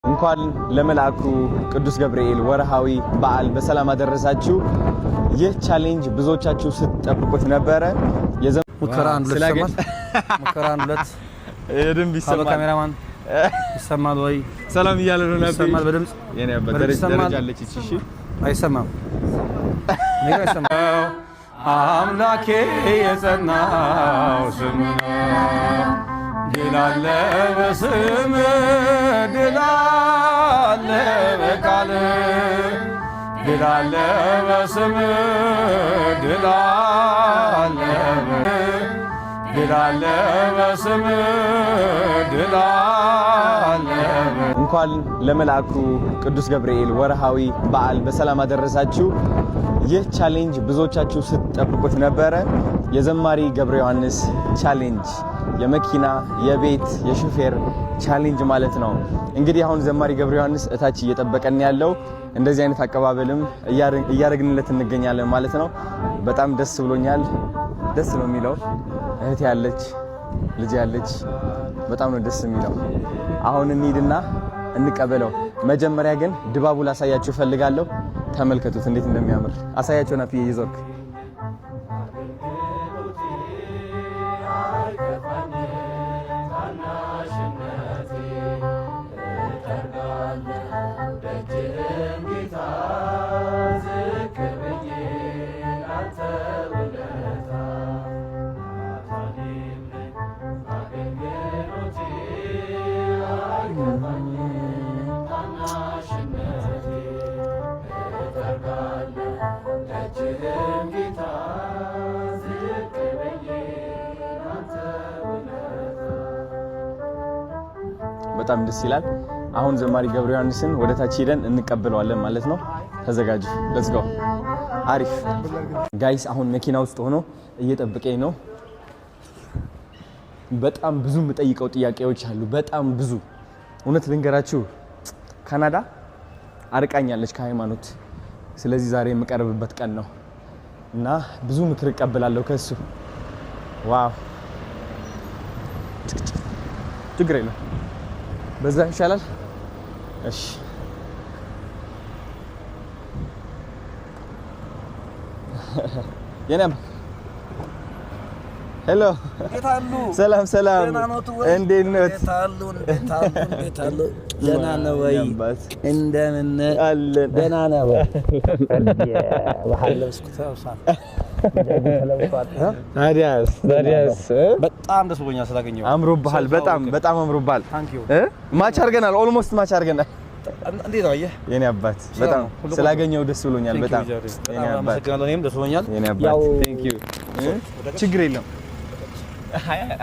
እንኳን ለመልአኩ ቅዱስ ገብርኤል ወርሃዊ በዓል በሰላም አደረሳችሁ። ይህ ቻሌንጅ ብዙዎቻችሁ ስትጠብቁት ነበረ። ሙከራን ሁለት የድምብ ይሰማል። ካሜራማን ይሰማል ወይ? ሰላም እያለ ነው ነበር። ይሰማል በድምጽ የኔ ደረጃ አለች። እሺ አይሰማም። ኔጋ ይሰማል። አምላኬ የጸናው ስምህ ድል አለ በስምህ ድል አለ በቃልህ ድል አለ በስምህ ድል አለ በስምህ ድል አለ። እንኳን ለመልአኩ ቅዱስ ገብርኤል ወርሃዊ በዓል በሰላም አደረሳችሁ። ይህ ቻሌንጅ ብዙዎቻችሁ ስትጠብቁት ነበረ። የዘማሪ ገብረ ዮሐንስ ቻሌንጅ የመኪና የቤት የሹፌር ቻሌንጅ ማለት ነው። እንግዲህ አሁን ዘማሪ ገብረ ዮሐንስ እታች እየጠበቀን ያለው እንደዚህ አይነት አቀባበልም እያደረግንለት እንገኛለን ማለት ነው። በጣም ደስ ብሎኛል። ደስ ነው የሚለው። እህት ያለች ልጅ ያለች በጣም ነው ደስ የሚለው። አሁን እንሂድና እንቀበለው። መጀመሪያ ግን ድባቡ ላሳያችሁ ፈልጋለሁ። ተመልከቱት እንዴት እንደሚያምር አሳያችሁ። ናት ይዞርክ በጣም ደስ ይላል። አሁን ዘማሪ ገብረ ዮሐንስን ወደ ታች ሄደን እንቀበለዋለን ማለት ነው። ተዘጋጁ። ሌትስ ጎ። አሪፍ ጋይስ፣ አሁን መኪና ውስጥ ሆኖ እየጠበቀኝ ነው። በጣም ብዙ የምጠይቀው ጥያቄዎች አሉ። በጣም ብዙ እውነት ልንገራችሁ፣ ካናዳ አርቃኛለች ከሃይማኖት። ስለዚህ ዛሬ የምቀርብበት ቀን ነው እና ብዙ ምክር እቀበላለሁ ከሱ። ዋው ችግር የለም፣ በዛ ይሻላል። እሺ የኔም ሄሎ፣ ሰላም ሰላም፣ እንዴት ነው? ደህና ነው ወይ? እንደምን አለን? ደህና ነው ወይ? ባህል ለብስኩት ታዲያስ በጣም ደስ ብሎኛል ስላገኘው። አምሮብሃል፣ በጣም አምሮብሃል። ማች አድርገናል፣ ኦልሞስት ማች አድርገናል። እንዴት ነው የኔ አባት? በጣም ስላገኘው ደስ ብሎኛል። በጣም የኔ አባት እኔም ደስ ብሎኛል። የኔ አባት ቴንክ ዩ። ችግር የለም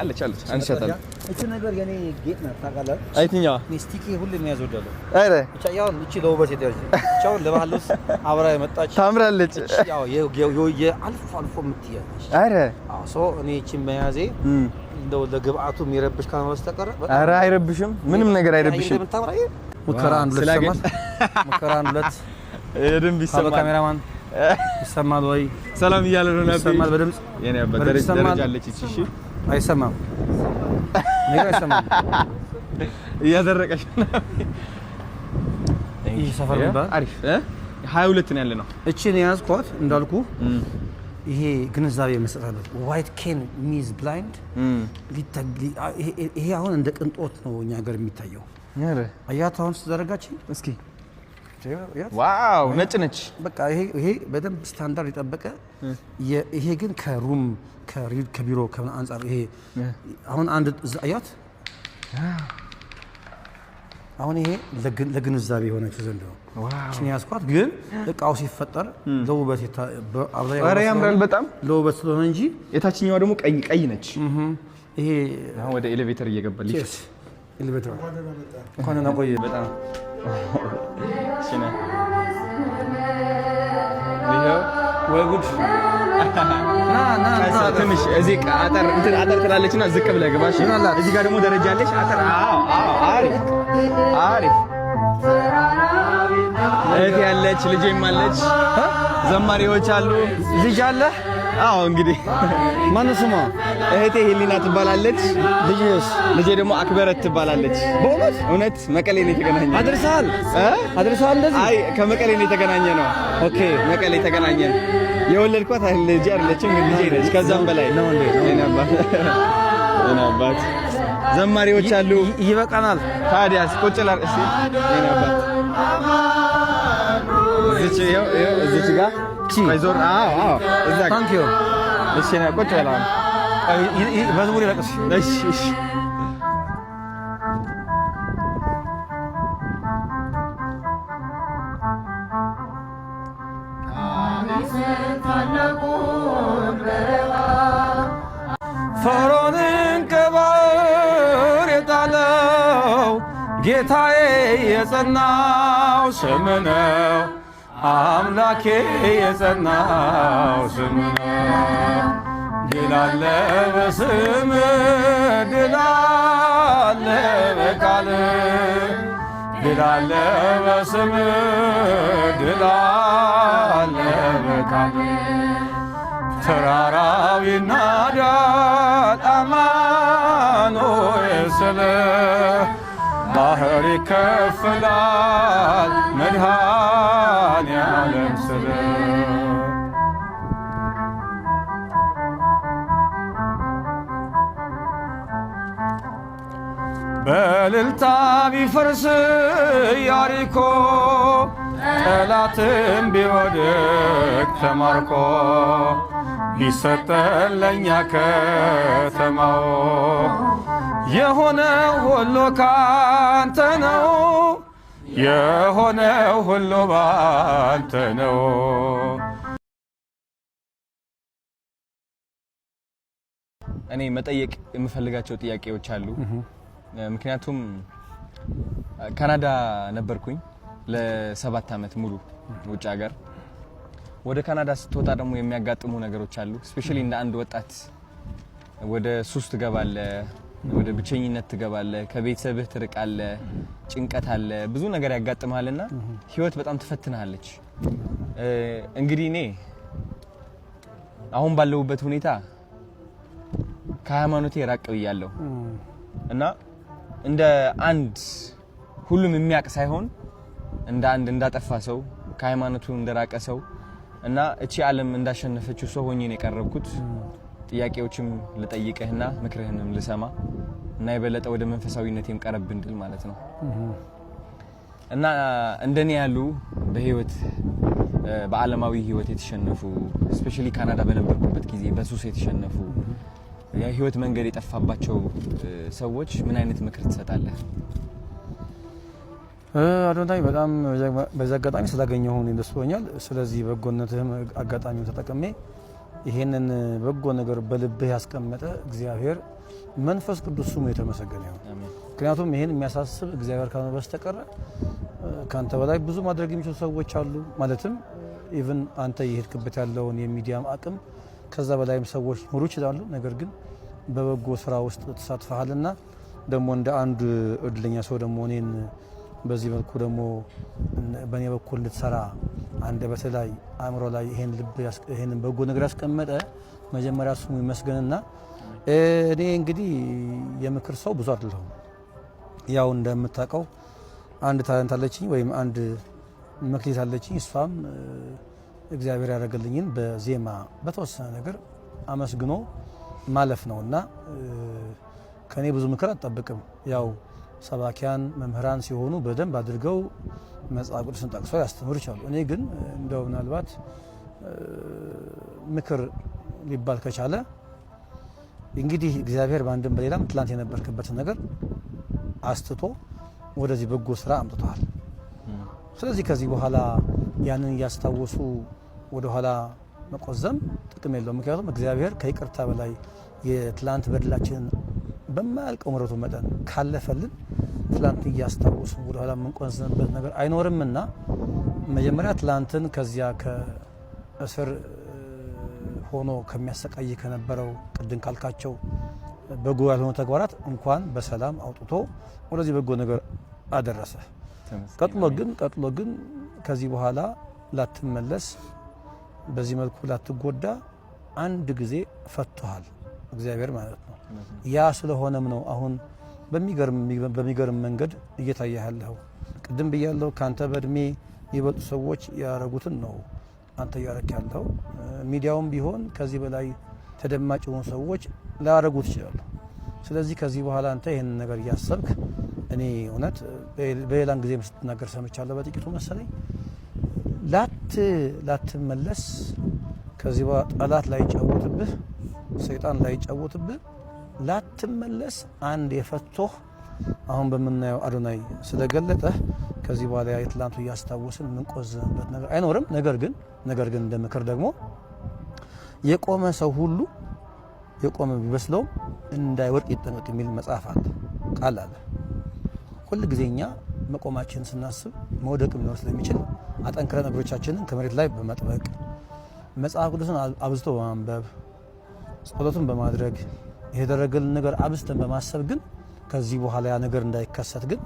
አለች አንሻታለሁ። እቺ ነገር የኔ ጌጥ ናት ታውቃለህ? አይትኛዋ ሚስቲኪ ሁሉ የሚያዝወዳለሁ። አረ ብቻ ያው እቺ ለውበት የደረጀ ቻው ለባህልስ አብራ የመጣች ታምራለች። ያው አልፎ የምትያለሽ። አረ ሶ እኔ እቺን መያዜ እንደው ለግብአቱ የሚረብሽ ካልሆነ በስተቀር አረ አይረብሽም፣ ምንም ነገር አይረብሽም። ሙከራን ሁለት የድምብ ይሰማል። ካሜራማን ይሰማል ወይ? ሰላም እያለ ነው ነበር። ይሰማል በድምጽ የኔ አባት ደረጃ አለች። እሺ አይሰማም። ኔጋ ይሰማል። እያደረቀሽ ነው። ይሄ ሰፈር ነበር። አሪፍ 22 ነው ያለ ነው። እቺን ያዝኳት እንዳልኩ ይሄ ግንዛቤ መስጠት አለ። ዋይት ኬን ሚዝ ብላይንድ ይሄ አሁን እንደ ቅንጦት ነው እኛ ሀገር የሚታየው። አያት አሁን ስትዘረጋች እስኪ ዋው ነጭ ነች። በቃ ይሄ በደንብ ስታንዳርድ የጠበቀ ይሄ ግን ከሩም ከቢሮ ከምን አንፃር ይሄ አሁን አንድ አያት አሁን ይሄ ለግንዛቤ የሆነችው ዘንድ ነው። እቺን ያስኳት ግን እቃው ሲፈጠር ለውበት አብዛኛው ያምራል በጣም ለውበት ስለሆነ እንጂ የታችኛዋ ደግሞ ቀይ ነች። ይሄ አሁን ወደ ኤሌቬተር እየገባልሽ ኤሌቬተር እንኳን ነው ቆየ በጣም ሲና ይሄው ወይ ጉድ ና ትንሽ እዚህ አጠር ትላለችና ዝቅ ብለህ ግባሽ። እዚህ ጋር ደግሞ ደረጃ አለች። አጠር አሪፍ እህት ያለች ልጄም አለች። ዘማሪዎች አሉ። ልጅ አለ አዎ እንግዲህ ማነው ስሟ? እህቴ ሄሊና ትባላለች። ልጄ ደግሞ አክበረት ትባላለች። በእውነት እውነት መቀሌ ነው የተገናኘ። አድርሰሃል? እንደዚህ? አይ ከመቀሌ ነው የተገናኘ ነው። ኦኬ መቀሌ ተገናኘን። የወለድኳት ልጄ አይደለችም ግን ልጄ ነች። ከዛም በላይ ነው እንዴ? አባት ዘማሪዎች አሉ። ይበቃናል። ታዲያስ ቁጭ ላር እስቲ አባት እዚች ጋር ዞር። አዎ እዛ ታንክ ዩ። እሺ ነው ቁጭ በላ። በዝሙር ይለቅስ። እሺ ፈርዖንን ከባሕር የጣለው ጌታዬ የጸናው ስም ነው። አምላኬ የጸናው ስም ነው። ድል አለ በስም ድል አለ በቃልህ ድል አለ በስም ድል አለ በቃልህ ተራራው ይናዳል አማኑኤል ስልህ ባህር ይከፈላል መድኃኔዓለም ስልህ በእልልታ ቢፈርስ ኢያሪኮ ጠላትም ቢወድቅ ተማርኮ ቢሰጠን ለእኛ ከተማው የሆነው ሁሉ ካንተ ነው። የሆነው ሁሉ ባንተ ነው። እኔ መጠየቅ የምፈልጋቸው ጥያቄዎች አሉ። ምክንያቱም ካናዳ ነበርኩኝ ለ7 ዓመት ሙሉ ውጭ ሀገር። ወደ ካናዳ ስትወጣ ደግሞ የሚያጋጥሙ ነገሮች አሉ። ስፔሻሊ እንደ አንድ ወጣት ወደ ሱስ ትገባለህ፣ ወደ ብቸኝነት ትገባለህ፣ ከቤተሰብህ ትርቃለህ፣ ጭንቀት አለ፣ ብዙ ነገር ያጋጥማልና ህይወት በጣም ትፈትናለች። እንግዲህ እኔ አሁን ባለሁበት ሁኔታ ከሃይማኖቴ ራቅ ብያለሁ እና እንደ አንድ ሁሉም የሚያውቅ ሳይሆን እንደ አንድ እንዳጠፋ ሰው ከሃይማኖቱ እንደራቀ ሰው እና እቺ ዓለም እንዳሸነፈችው ሰው ሆኜ ነው የቀረብኩት። ጥያቄዎችም ልጠይቅህና ምክርህንም ልሰማ እና የበለጠ ወደ መንፈሳዊነቴም ቀረብ እንድል ማለት ነው። እና እንደኔ ያሉ በህይወት በዓለማዊ ህይወት የተሸነፉ ስፔሻሊ ካናዳ በነበርኩበት ጊዜ በሱስ የተሸነፉ የህይወት መንገድ የጠፋባቸው ሰዎች ምን አይነት ምክር ትሰጣለህ? አዶንታይ በጣም በዛ አጋጣሚ ስላገኘሁ እኔ ደስ ብሎኛል። ስለዚህ በጎነትህም አጋጣሚውን ተጠቅሜ ይሄንን በጎ ነገር በልብህ ያስቀመጠ እግዚአብሔር መንፈስ ቅዱስ ስሙ የተመሰገነ ይሁን። ምክንያቱም ይሄን የሚያሳስብ እግዚአብሔር ካልሆነ በስተቀር ካንተ በላይ ብዙ ማድረግ የሚችሉ ሰዎች አሉ። ማለትም ኢቭን አንተ የሄድክበት ያለውን የሚዲያም አቅም ከዛ በላይም ሰዎች ሊኖሩ ይችላሉ። ነገር ግን በበጎ ስራ ውስጥ ተሳትፈሃልና ደግሞ እንደ አንድ እድለኛ ሰው ደግሞ እኔን በዚህ መልኩ ደግሞ በእኔ በኩል እንድትሰራ አንደበት ላይ አእምሮ ላይ ይሄን በጎ ነገር ያስቀመጠ መጀመሪያ ስሙ ይመስገንና እኔ እንግዲህ የምክር ሰው ብዙ አይደለሁም። ያው እንደምታውቀው አንድ ታለንት አለችኝ ወይም አንድ መክሊት አለችኝ። እሷም እግዚአብሔር ያደረገልኝን በዜማ በተወሰነ ነገር አመስግኖ ማለፍ ነውና ከኔ ብዙ ምክር አትጠብቅም። ያው ሰባኪያን መምህራን ሲሆኑ በደንብ አድርገው መጽሐፍ ቅዱስን ጠቅሰው ያስተምሩ ይችላሉ። እኔ ግን እንደው ምናልባት ምክር ሊባል ከቻለ እንግዲህ እግዚአብሔር በአንድም በሌላም ትላንት የነበርክበትን ነገር አስትቶ ወደዚህ በጎ ስራ አምጥቷል። ስለዚህ ከዚህ በኋላ ያንን እያስታወሱ ወደ ኋላ መቆዘም ጥቅም የለውም። ምክንያቱም እግዚአብሔር ከይቅርታ በላይ የትላንት በደላችንን በማያልቀው ምሕረቱ መጠን ካለፈልን ትላንት እያስታወሱ ወደ ኋላ የምንቆዝምበት ነገር አይኖርምና መጀመሪያ ትላንትን ከዚያ ከእስር ሆኖ ከሚያሰቃይ ከነበረው ቅድም ካልካቸው በጎ ያልሆኑ ተግባራት እንኳን በሰላም አውጥቶ ወደዚህ በጎ ነገር አደረሰ። ቀጥሎ ግን ከዚህ በኋላ ላትመለስ በዚህ መልኩ ላትጎዳ አንድ ጊዜ ፈቷል እግዚአብሔር ማለት ነው። ያ ስለሆነም ነው አሁን በሚገርም መንገድ እየታየህ ያለው። ቅድም ብያለሁ ካንተ በእድሜ የበጡ ሰዎች ያረጉትን ነው አንተ እያረክ ያለው። ሚዲያውም ቢሆን ከዚህ በላይ ተደማጭ የሆኑ ሰዎች ላያረጉት ይችላሉ። ስለዚህ ከዚህ በኋላ አንተ ይህንን ነገር እያሰብክ እኔ እውነት በሌላን ጊዜ ስትናገር ሰምቻለሁ በጥቂቱ መሰለኝ ላትመለስ ከዚህ በኋላ ጠላት ላይ ጫወትብህ ሰይጣን ላይ ጫወትብህ ላትመለስ አንድ የፈቶህ አሁን በመናየው አዶናይ ስለገለጠ ከዚህ በኋላ የትላንቱ እያስታወስን ምንቆዝበት ነገር አይኖርም። ነገር ግን እንደ ምክር ደግሞ የቆመ ሰው ሁሉ የቆመ ቢመስለው እንዳይወድቅ ይጠንቀቅ የሚል መጽሐፍ አለ፣ ቃል አለ። ሁል ጊዜኛ መቆማችን ስናስብ መውደቅ ሊኖር ስለሚችል አጠንክረን እግሮቻችንን ከመሬት ላይ በመጥበቅ መጽሐፍ ቅዱስን አብዝቶ በማንበብ ጸሎትን በማድረግ የተደረገልን ነገር አብዝተን በማሰብ ግን ከዚህ በኋላ ያ ነገር እንዳይከሰት ግን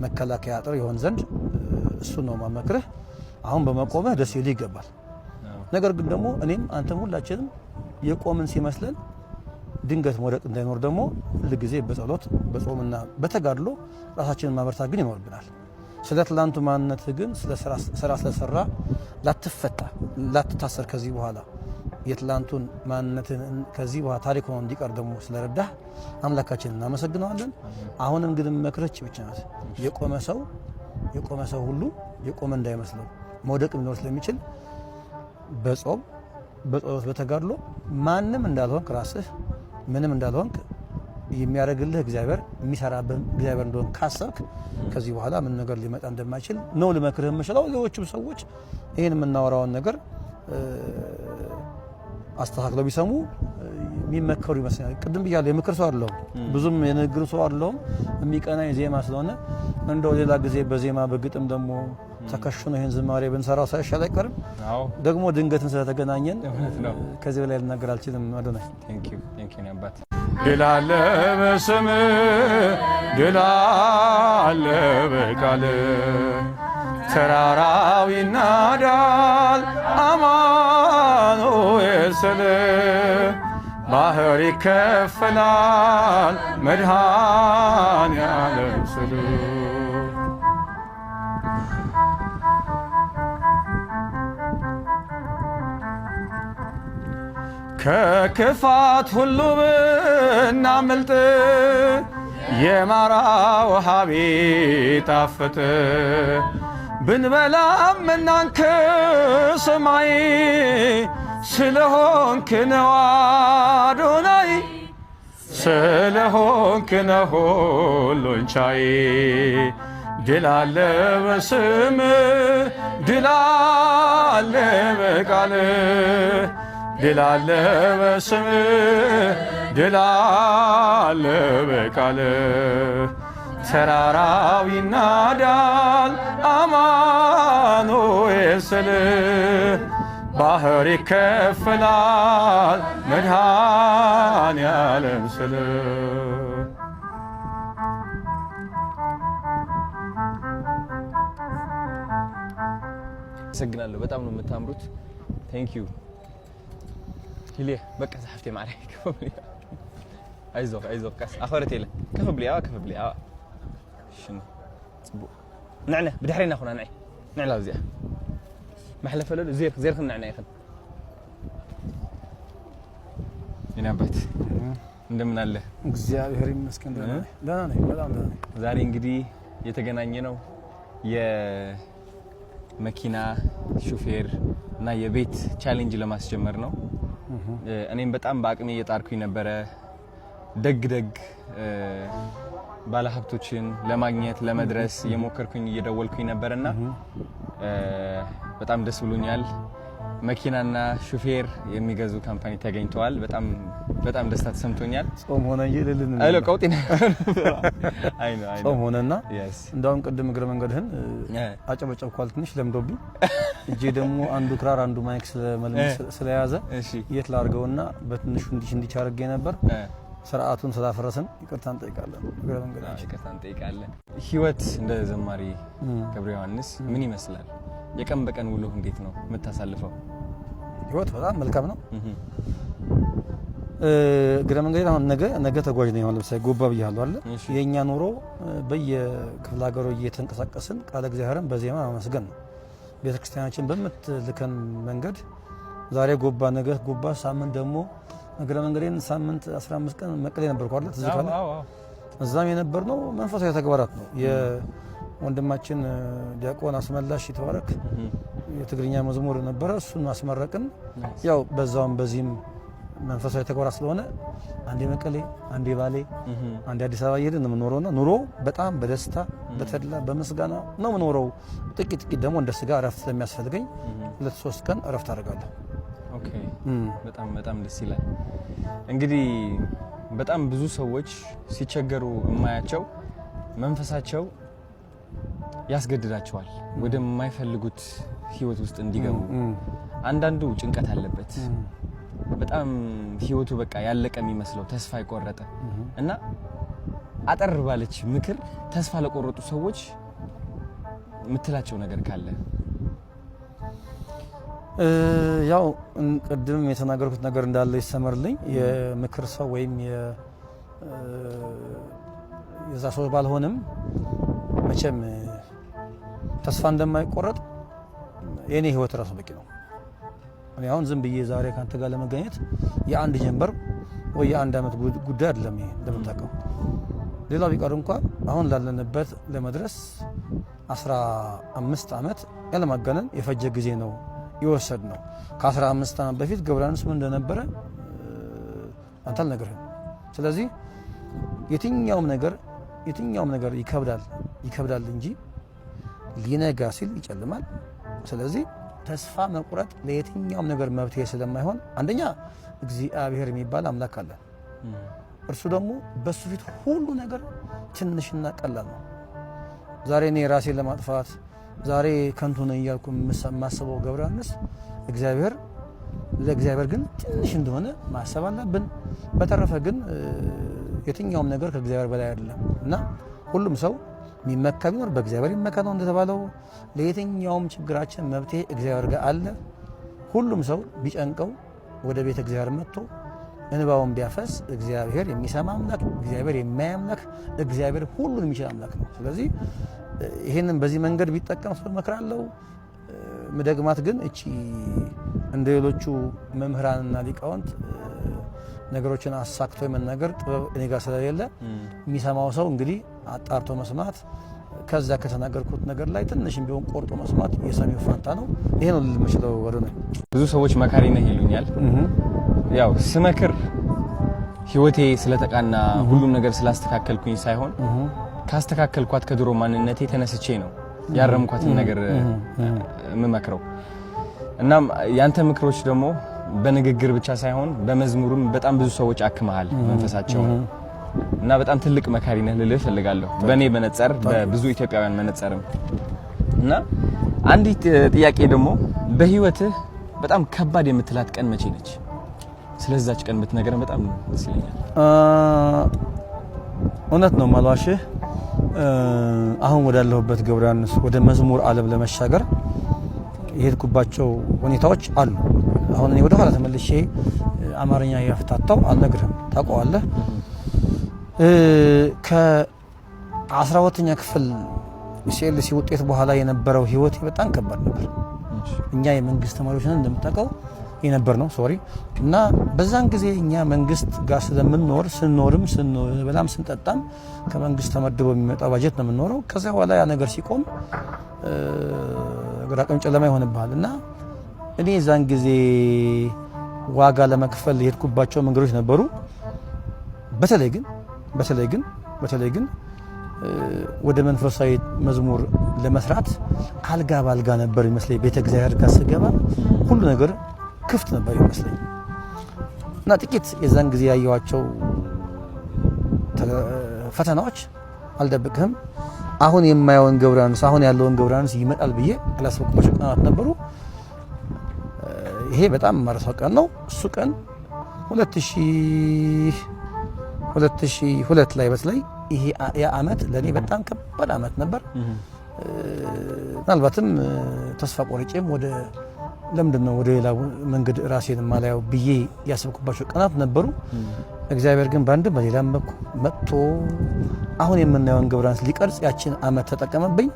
መከላከያ አጥር ይሆን ዘንድ እሱ ነው ማመክረህ። አሁን በመቆምህ ደስ ይልህ ይገባል። ነገር ግን ደግሞ እኔም አንተም ሁላችንም የቆምን ሲመስለን ድንገት መውደቅ እንዳይኖር ደግሞ ሁል ጊዜ በጸሎት በጾምና በተጋድሎ ራሳችንን ማበርታት ግን ይኖርብናል። ስለ ትላንቱ ማንነትህ ግን ስራ ስለሰራ ላትፈታ ላትታሰር ከዚህ በኋላ የትላንቱን ማንነትን ከዚህ በኋላ ታሪክ ሆኖ እንዲቀር ደግሞ ስለረዳህ አምላካችንን እናመሰግነዋለን። አሁንም ግን መክረች ብቻ ናት። የቆመ ሰው ሁሉ የቆመ እንዳይመስለው መውደቅ ሊኖር ስለሚችል በጾም በጸሎት በተጋድሎ ማንም እንዳልሆንክ ራስህ ምንም እንዳልሆንክ የሚያደርግልህ እግዚአብሔር የሚሰራብህ እግዚአብሔር እንደሆነ ካሰብክ ከዚህ በኋላ ምን ነገር ሊመጣ እንደማይችል ነው ልመክርህ የምችለው። ሌሎችም ሰዎች ይህን የምናወራውን ነገር አስተካክለው ቢሰሙ የሚመከሩ ይመስላል። ቅድም ብያለሁ የምክር ሰው አይደለሁም፣ ብዙም የንግግር ሰው አይደለሁም። የሚቀናኝ ዜማ ስለሆነ እንደው ሌላ ጊዜ በዜማ በግጥም ደግሞ ተከሽኖ ይህን ዝማሬ ብንሰራው ሳይሻል አይቀርም። ደግሞ ድንገትን ስለተገናኘን ከዚህ በላይ ልናገር አልችልም። አዶናይ ድል አለ በስምህ ድል አለ በቃልህ ተራራው ይናዳል አማኑኤል ስልህ ባህር ይከፈላል መድኃኔዓለም ስልህ ከክፋት ሁሉ ብናመልጥ የማራ ውሃ ቢጣፍጥ ብንበላም እናንተ ሰማይ ስለሆንክ ነው አዶናይ ስለሆንክ ነው ሁሉን ቻይ። ድል አለ በስምህ ድል አለ በቃልህ ድል አለ በስምህ ድል አለ በቃልህ ተራራው ይናዳል አማኑኤል ስልህ ባህር ይከፈላል መድኃኔዓለም ስልህ አመሰግናለሁ። በጣም ነው የምታምሩት። ቴንክ ዩ هليه بقى زحفتي معي كيف بلي ايزوق كاس اخرتي له كيف بلي شنو صبو نعنى بدحرينا اخونا نعلا زي محل فلل زير خلنا نعنى يخن ينابت እንደምን አለ እግዚአብሔር ይመስገን ደህና ነኝ በጣም ደህና ነኝ። ዛሬ እንግዲህ የተገናኘ ነው የመኪና ሹፌር እና የቤት ቻሌንጅ ለማስጀመር ነው። እኔም በጣም በአቅሜ እየጣርኩኝ ነበረ ደግ ባለሀብቶችን ለማግኘት ለመድረስ እየሞከርኩኝ እየደወልኩኝ ነበርና በጣም ደስ ብሎኛል። መኪናና ሹፌር የሚገዙ ካምፓኒ ተገኝተዋል። በጣም ደስታ ተሰምቶኛል። ጾም ሆነ ይልልን አይሎ ቀውጢና አይኖ ጾም ሆነና እንዳውም ቅድም እግረ መንገድህን አጨበጨብኳል ትንሽ ለምዶብኝ እጄ ደግሞ አንዱ ክራር አንዱ ማይክ ስለያዘ የት ላርገውና በትንሹ እንዲች አድርጌ ነበር። ስርዓቱን ስላፈረስን ይቅርታ እንጠይቃለን። እግረ መንገዳችን ይቅርታ እንጠይቃለን። ህይወት እንደ ዘማሪ ገብረ ዮሐንስ ምን ይመስላል? የቀን በቀን ውሎ እንዴት ነው የምታሳልፈው? ህይወት በጣም መልካም ነው። እግረ መንገዴን አሁን ነገ ተጓዥ ነኝ። አሁን ለምሳሌ ጎባ ብያለሁ አይደል? የኛ ኑሮ በየክፍለ ሀገሩ እየተንቀሳቀስን ቃለ እግዚአብሔርን በዜማ ማመስገን ነው። ቤተክርስቲያናችን በምትልከን መንገድ ዛሬ ጎባ፣ ነገ ጎባ፣ ሳምንት ደግሞ እግረ መንገዴን ሳምንት 15 ቀን መቀሌ ነበርኩ አይደል? ትዝ ካለ እዛም የነበርነው መንፈሳዊ ተግባራት ነው። የወንድማችን ዲያቆን አስመላሽ ይተባረክ የትግርኛ መዝሙር ነበረ፣ እሱን አስመረቅን። ያው በዛውም በዚህም መንፈሳዊ ተግባራት ስለሆነ አንዴ መቀሌ፣ አንዴ ባሌ፣ አንዴ አዲስ አበባ እየሄድን ነው የምኖረውና ኑሮ በጣም በደስታ በተድላ በምስጋና ነው የምኖረው። ጥቂት ደግሞ እንደ ስጋ እረፍት ስለሚያስፈልገኝ 2-3 ቀን እረፍት አደርጋለሁ። ኦኬ፣ በጣም ደስ ይላል። እንግዲህ በጣም ብዙ ሰዎች ሲቸገሩ የማያቸው መንፈሳቸው ያስገድዳቸዋል ወደማይፈልጉት ህይወት ውስጥ እንዲገቡ። አንዳንዱ ጭንቀት አለበት፣ በጣም ህይወቱ በቃ ያለቀ የሚመስለው ተስፋ የቆረጠ እና አጠር ባለች ምክር ተስፋ ለቆረጡ ሰዎች የምትላቸው ነገር ካለ? ያው ቅድም የተናገርኩት ነገር እንዳለ ይሰመርልኝ። የምክር ሰው ወይም የዛ ሰው ባልሆንም መቼም ተስፋ እንደማይቆረጥ የኔ ህይወት ራሱ በቂ ነው። እኔ አሁን ዝም ብዬ ዛሬ ካንተ ጋር ለመገኘት የአንድ ጀንበር ወይ የአንድ አመት ጉዳይ አይደለም። ይሄ እንደምታውቀው ሌላው ቢቀር እንኳን አሁን ላለንበት ለመድረስ 15 አመት ያለማጋነን የፈጀ ጊዜ ነው ይወሰድ ነው። ከ15 አመት በፊት ገብረሃንስ ምን እንደነበረ አንተ አልነገርህም። ስለዚህ የትኛውም ነገር ይከብዳል እንጂ ሊነጋ ሲል ይጨልማል። ስለዚህ ተስፋ መቁረጥ ለየትኛውም ነገር መብትሄ ስለማይሆን አንደኛ እግዚአብሔር የሚባል አምላክ አለ። እርሱ ደግሞ በሱ ፊት ሁሉ ነገር ትንሽና ቀላል ነው። ዛሬ እኔ ራሴን ለማጥፋት ዛሬ ከንቱ ነኝ እያልኩ የማስበው ገብረሃንስ ለእግዚአብሔር ግን ትንሽ እንደሆነ ማሰብ አለብን። በተረፈ ግን የትኛውም ነገር ከእግዚአብሔር በላይ አይደለም እና ሁሉም ሰው የሚመካ ቢኖር በእግዚአብሔር ይመካ ነው እንደተባለው። ለየትኛውም ችግራችን መብትሄ እግዚአብሔር ጋር አለ። ሁሉም ሰው ቢጨንቀው ወደ ቤተ እግዚአብሔር መጥቶ እንባውን ቢያፈስ እግዚአብሔር የሚሰማ አምላክ፣ እግዚአብሔር የሚያይ አምላክ፣ እግዚአብሔር ሁሉን የሚችል አምላክ ነው። ስለዚህ ይሄንን በዚህ መንገድ ቢጠቀም ሰው እመክራለሁ። ምደግማት ግን እቺ እንደ ሌሎቹ መምህራንና ሊቃውንት ነገሮችን አሳክቶ የመናገር ጥበብ እኔ ጋር ስለሌለ የሚሰማው ሰው እንግዲህ አጣርቶ መስማት፣ ከዛ ከተናገርኩት ነገር ላይ ትንሽም ቢሆን ቆርጦ መስማት የሰሚው ፋንታ ነው። ይሄ ነው ልል የምችለው። ወደ ነው ብዙ ሰዎች መካሪ ነህ ይሉኛል። ያው ስመክር ህይወቴ ስለተቃና ሁሉም ነገር ስላስተካከልኩኝ ሳይሆን ካስተካከልኳት ከድሮ ማንነቴ ተነስቼ ነው ያረምኳትን ነገር የምመክረው። እናም ያንተ ምክሮች ደግሞ በንግግር ብቻ ሳይሆን በመዝሙርም በጣም ብዙ ሰዎች አክመሃል መንፈሳቸው እና በጣም ትልቅ መካሪ ነህ ልልህ እፈልጋለሁ። በእኔ መነጽር በብዙ ኢትዮጵያውያን መነጽርም እና አንዲት ጥያቄ ደግሞ በህይወትህ በጣም ከባድ የምትላት ቀን መቼ ነች? ስለዛች ቀን ብትነግረን በጣም ደስ ይለኛል። እውነት ነው ማልዋሽህ። አሁን ወዳለሁበት ገብረሃንስ ወደ መዝሙር ዓለም ለመሻገር የሄድኩባቸው ሁኔታዎች አሉ። አሁን እኔ ወደ ኋላ ተመልሼ አማርኛ ያፍታታው አልነግርህም፣ ታውቀዋለህ። ከ12ኛ ክፍል ሲኤልሲ ውጤት በኋላ የነበረው ህይወት በጣም ከባድ ነበር። እኛ የመንግስት ተማሪዎች ነን እንደምታውቀው የነበር ነው እና በዛን ጊዜ እኛ መንግስት ጋር ስለምንኖር ስንበላም ስንጠጣም ከመንግስት ተመድቦ የሚመጣው ባጀት ነው የምንኖረው። ከዛ በኋላ ያ ነገር ሲቆም ግራቀም ጨለማ ይሆንብሃል እና እኔ ዛን ጊዜ ዋጋ ለመክፈል የሄድኩባቸው መንገዶች ነበሩ። በተለይ ግን ወደ መንፈሳዊ መዝሙር ለመስራት አልጋ ባልጋ ነበር ይመስለኝ። ቤተ እግዚአብሔር ጋር ስገባ ሁሉ ነገር ክፍት ነበር ይመስለኝ እና ጥቂት የዛን ጊዜ ያየዋቸው ፈተናዎች አልደብቅህም አሁን የማየውን ገብረሃንስ አሁን ያለውን ገብረሃንስ ይመጣል ብዬ ያላሰብኩባቸው ቀናት ነበሩ። ይሄ በጣም ማረሳው ቀን ነው። እሱ ቀን 2002 ላይ በተለይ ይሄ ያ አመት ለኔ በጣም ከባድ አመት ነበር። ምናልባትም ተስፋ ቆርጬም ወደ ለምንድነው ወደ ሌላ መንገድ ራሴን ማላየው ብዬ ያሰብኩባቸው ቀናት ነበሩ። እግዚአብሔር ግን በአንድ በሌላም በኩል መጥቶ አሁን የምናየውን ግብረ ሐዲስ ሊቀርጽ ያችን አመት ተጠቀመብኝ።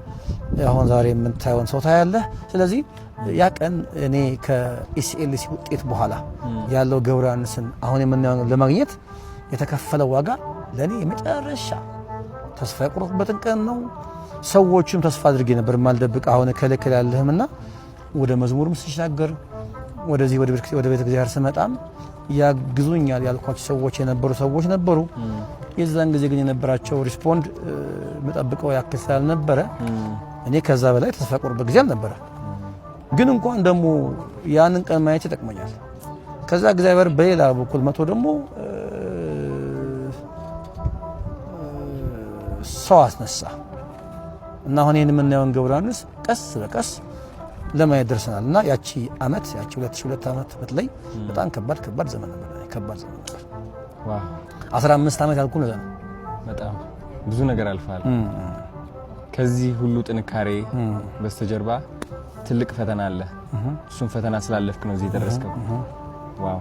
አሁን ዛሬ የምታየውን ሰው ታያለህ። ስለዚህ ያ ቀን እኔ ከኢሲኤልሲ ውጤት በኋላ ያለው ግብረ ሐዲስን አሁን የምናየውን ለማግኘት የተከፈለው ዋጋ ለኔ የመጨረሻ ተስፋ የቆረጥኩበትን ቀን ነው። ሰዎችም ተስፋ አድርጌ ነበር ማልደብቅ አሁን ከለከለ ያለህምና ወደ መዝሙርም ሲሻገር ወደዚህ ወደ ቤተ እግዚአብሔር ስመጣም ያግዙኛል ያልኳቸው ሰዎች የነበሩ ሰዎች ነበሩ። የዛን ጊዜ ግን የነበራቸው ሪስፖንድ መጠብቀው ያክል ስላልነበረ እኔ ከዛ በላይ ተስፋ ቆርበት ጊዜ አልነበረ። ግን እንኳን ደግሞ ያንን ቀን ማየት ይጠቅመኛል። ከዛ እግዚአብሔር በሌላ በኩል መቶ ደግሞ ሰው አስነሳ እና አሁን ይሄን የምናየውን ግብረ ሐዲስ ቀስ በቀስ ለማየት ደርሰናል። እና ያቺ አመት ያቺ 2002 አመት በተለይ በጣም ከባድ ዘመን ነበር። ዋው 15 አመት ያልኩ ነው። በጣም ብዙ ነገር አልፋል። ከዚህ ሁሉ ጥንካሬ በስተጀርባ ትልቅ ፈተና አለ። እሱን ፈተና ስላለፍክ ነው እዚህ ደረስከው። ዋው